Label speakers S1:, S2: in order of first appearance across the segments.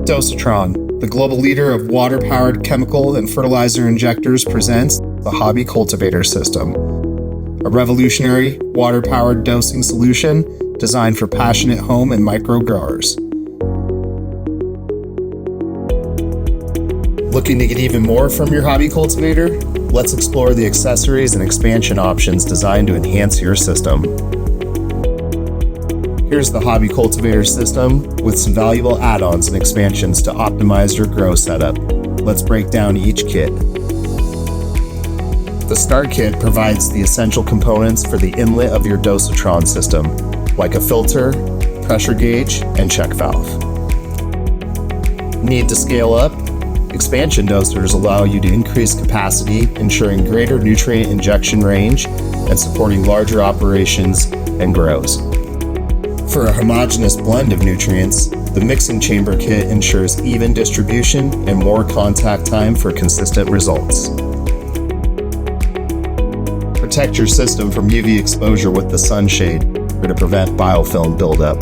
S1: Dosatron, the global leader of water-powered chemical and fertilizer injectors, presents the Hobby Cultivator system, a revolutionary water-powered dosing solution designed for passionate home and micro growers. Looking to get even more from your hobby cultivator? Let's explore the accessories and expansion options designed to enhance your system. Here's the Hobby Cultivator system with some valuable add-ons and expansions to optimize your grow setup. Let's break down each kit. The Start Kit provides the essential components for the inlet of your Dosatron system, like a filter, pressure gauge, and check valve. Need to scale up? Expansion dosers allow you to increase capacity, ensuring greater nutrient injection range and supporting larger operations and grows. For a homogeneous blend of nutrients, the mixing chamber kit ensures even distribution and more contact time for consistent results. Protect your system from UV exposure with the Sunshade to prevent biofilm buildup.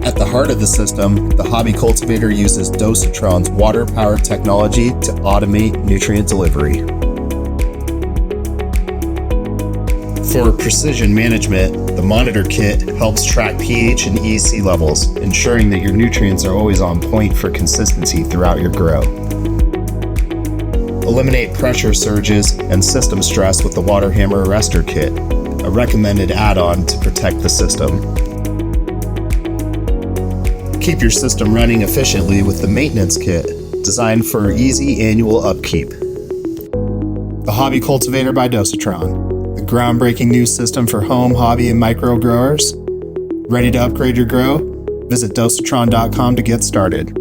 S1: At the heart of the system, the Hobby Cultivator uses Dosatron's water-powered technology to automate nutrient delivery. For precision management, the Monitor Kit helps track pH and EC levels, ensuring that your nutrients are always on point for consistency throughout your grow. Eliminate pressure surges and system stress with the Hammer Arrestor Kit, a recommended add-on to protect the system. Keep your system running efficiently with the Maintenance Kit, designed for easy annual upkeep. The Hobby Cultivator by Dosatron, the groundbreaking new system for home, hobby, and micro growers. Ready to upgrade your grow? Visit Dosatron.com to get started.